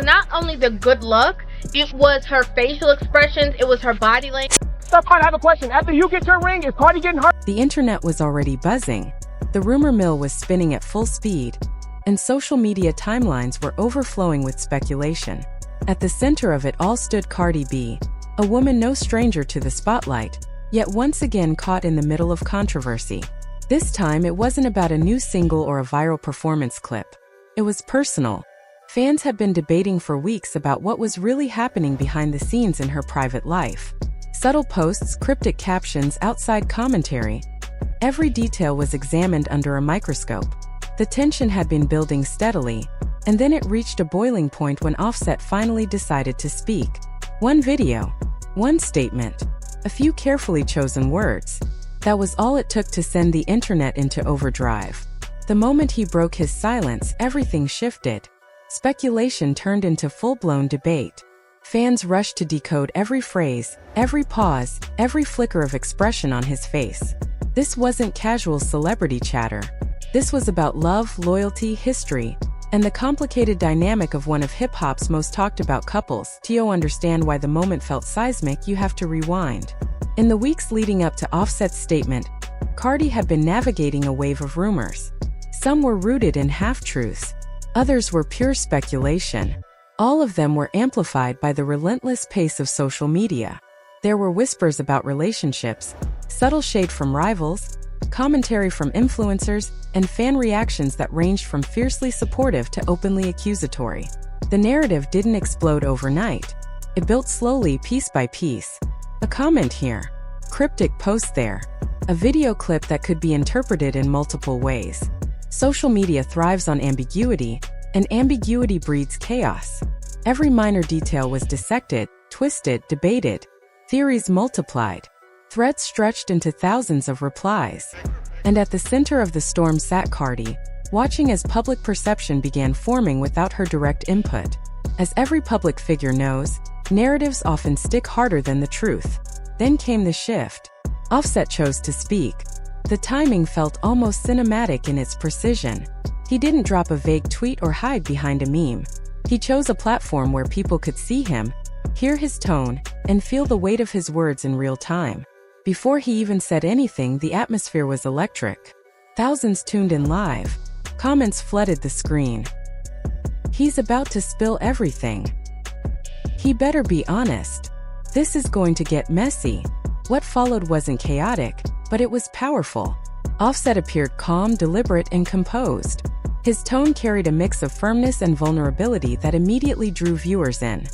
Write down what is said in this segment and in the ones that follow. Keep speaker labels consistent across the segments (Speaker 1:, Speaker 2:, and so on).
Speaker 1: not only the good look, it was her facial expressions, it was her body language.
Speaker 2: Stop, I have a question. After you get your ring, is Cardi getting her?
Speaker 3: The internet was already buzzing. The rumor mill was spinning at full speed, and social media timelines were overflowing with speculation. At the center of it all stood Cardi B, a woman no stranger to the spotlight, yet once again caught in the middle of controversy. This time, it wasn't about a new single or a viral performance clip. It was personal. Fans had been debating for weeks about what was really happening behind the scenes in her private life. Subtle posts, cryptic captions, outside commentary. Every detail was examined under a microscope. The tension had been building steadily, and then it reached a boiling point when Offset finally decided to speak. One video, one statement, a few carefully chosen words. That was all it took to send the internet into overdrive. The moment he broke his silence, everything shifted. Speculation turned into full-blown debate. Fans rushed to decode every phrase, every pause, every flicker of expression on his face. This wasn't casual celebrity chatter. This was about love, loyalty, history, and the complicated dynamic of one of hip-hop's most talked-about couples. To understand why the moment felt seismic, you have to rewind. In the weeks leading up to Offset's statement, Cardi had been navigating a wave of rumors. Some were rooted in half-truths. Others were pure speculation. All of them were amplified by the relentless pace of social media. There were whispers about relationships, subtle shade from rivals, commentary from influencers, and fan reactions that ranged from fiercely supportive to openly accusatory. The narrative didn't explode overnight. It built slowly, piece by piece. A comment here, cryptic post there, a video clip that could be interpreted in multiple ways. Social media thrives on ambiguity, and ambiguity breeds chaos. Every minor detail was dissected, twisted, debated. Theories multiplied. Threads stretched into thousands of replies. And at the center of the storm sat Cardi, watching as public perception began forming without her direct input. As every public figure knows, narratives often stick harder than the truth. Then came the shift. Offset chose to speak. The timing felt almost cinematic in its precision. He didn't drop a vague tweet or hide behind a meme. He chose a platform where people could see him, hear his tone, and feel the weight of his words in real time. Before he even said anything, the atmosphere was electric. Thousands tuned in live. Comments flooded the screen. He's about to spill everything. He better be honest. This is going to get messy. What followed wasn't chaotic, but it was powerful. Offset appeared calm, deliberate, and composed. His tone carried a mix of firmness and vulnerability that immediately drew viewers in.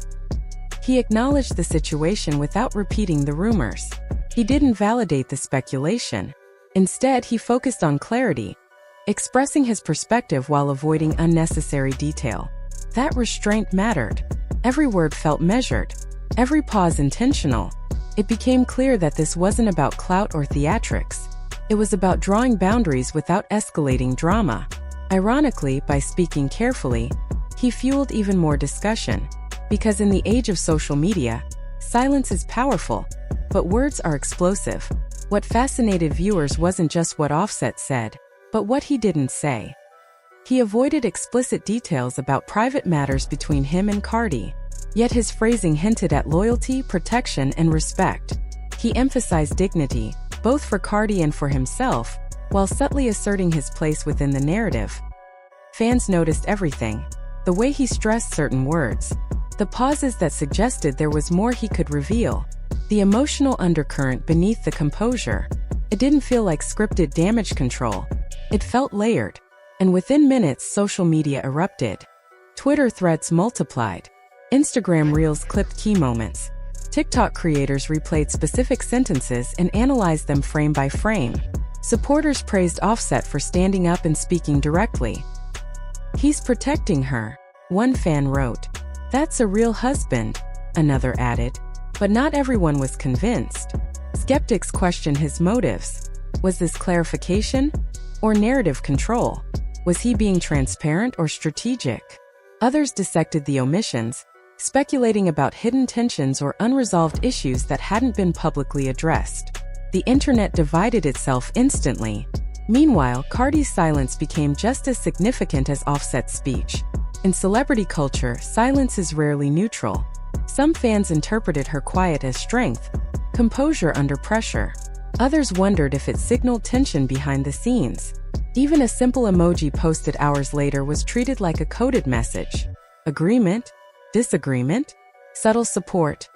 Speaker 3: He acknowledged the situation without repeating the rumors. He didn't validate the speculation. Instead, he focused on clarity, expressing his perspective while avoiding unnecessary detail. That restraint mattered. Every word felt measured, every pause intentional. It became clear that this wasn't about clout or theatrics. It was about drawing boundaries without escalating drama. Ironically, by speaking carefully, he fueled even more discussion. Because in the age of social media, silence is powerful, but words are explosive. What fascinated viewers wasn't just what Offset said, but what he didn't say. He avoided explicit details about private matters between him and Cardi, yet his phrasing hinted at loyalty, protection, and respect. He emphasized dignity, both for Cardi and for himself, while subtly asserting his place within the narrative. Fans noticed everything. The way he stressed certain words, the pauses that suggested there was more he could reveal, the emotional undercurrent beneath the composure. It didn't feel like scripted damage control. It felt layered. And within minutes, social media erupted. Twitter threads multiplied. Instagram Reels clipped key moments. TikTok creators replayed specific sentences and analyzed them frame by frame. Supporters praised Offset for standing up and speaking directly. "He's protecting her," one fan wrote. "That's a real husband," another added. But not everyone was convinced. Skeptics questioned his motives. Was this clarification or narrative control? Was he being transparent or strategic? Others dissected the omissions, speculating about hidden tensions or unresolved issues that hadn't been publicly addressed. The internet divided itself instantly. Meanwhile, Cardi's silence became just as significant as Offset's speech. In celebrity culture, silence is rarely neutral. Some fans interpreted her quiet as strength, composure under pressure. Others wondered if it signaled tension behind the scenes. Even a simple emoji posted hours later was treated like a coded message. Agreement? Disagreement? Subtle support?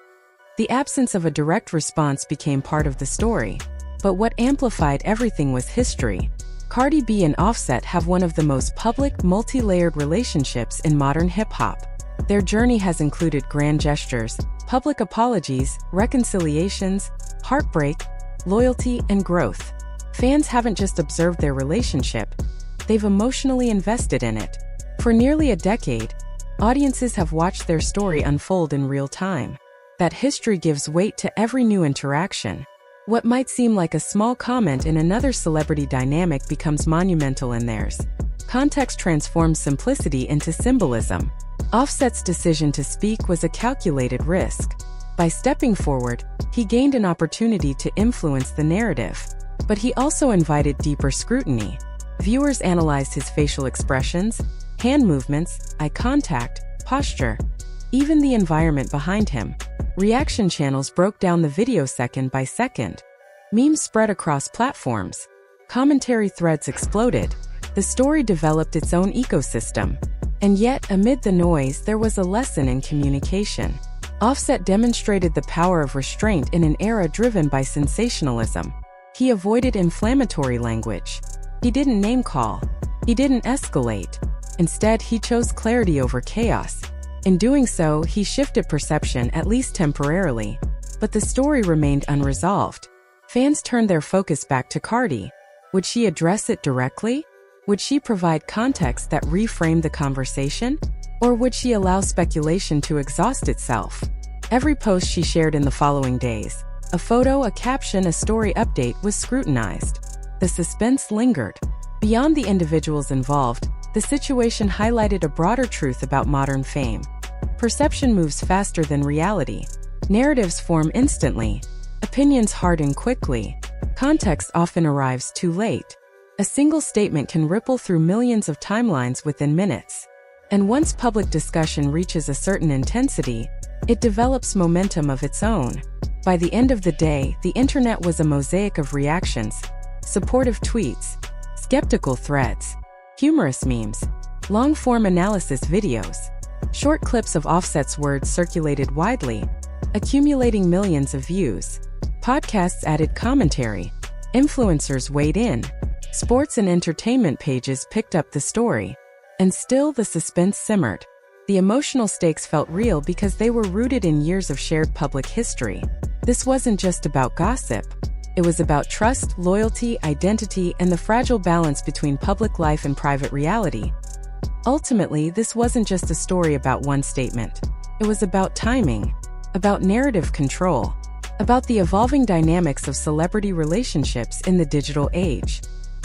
Speaker 3: The absence of a direct response became part of the story. But what amplified everything was history. Cardi B and Offset have one of the most public, multi-layered relationships in modern hip-hop. Their journey has included grand gestures, public apologies, reconciliations, heartbreak, loyalty, and growth. Fans haven't just observed their relationship, they've emotionally invested in it. For nearly a decade, audiences have watched their story unfold in real time. That history gives weight to every new interaction. What might seem like a small comment in another celebrity dynamic becomes monumental in theirs. Context transforms simplicity into symbolism. Offset's decision to speak was a calculated risk. By stepping forward, he gained an opportunity to influence the narrative. But he also invited deeper scrutiny. Viewers analyzed his facial expressions, hand movements, eye contact, posture, even the environment behind him. Reaction channels broke down the video second by second. Memes spread across platforms. Commentary threads exploded. The story developed its own ecosystem. And yet, amid the noise, there was a lesson in communication. Offset demonstrated the power of restraint in an era driven by sensationalism. He avoided inflammatory language. He didn't name-call. He didn't escalate. Instead, he chose clarity over chaos. In doing so, he shifted perception, at least temporarily. But the story remained unresolved. Fans turned their focus back to Cardi. Would she address it directly? Would she provide context that reframed the conversation? Or would she allow speculation to exhaust itself? Every post she shared in the following days, a photo, a caption, a story update, was scrutinized. The suspense lingered. Beyond the individuals involved, the situation highlighted a broader truth about modern fame. Perception moves faster than reality. Narratives form instantly. Opinions harden quickly. Context often arrives too late. A single statement can ripple through millions of timelines within minutes. And once public discussion reaches a certain intensity, it develops momentum of its own. By the end of the day, the internet was a mosaic of reactions, supportive tweets, skeptical threads, humorous memes, long-form analysis videos. Short clips of Offset's words circulated widely, accumulating millions of views. Podcasts added commentary. Influencers weighed in. Sports and entertainment pages picked up the story. And still the suspense simmered. The emotional stakes felt real because they were rooted in years of shared public history. This wasn't just about gossip. It was about trust, loyalty, identity, and the fragile balance between public life and private reality. Ultimately, this wasn't just a story about one statement. It was about timing, about narrative control, about the evolving dynamics of celebrity relationships in the digital age.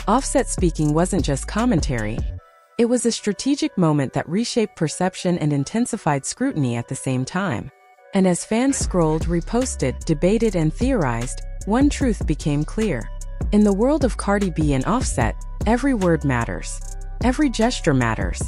Speaker 3: Offset speaking wasn't just commentary. It was a strategic moment that reshaped perception and intensified scrutiny at the same time. And as fans scrolled, reposted, debated, and theorized, one truth became clear. In the world of Cardi B and Offset, every word matters. Every gesture matters.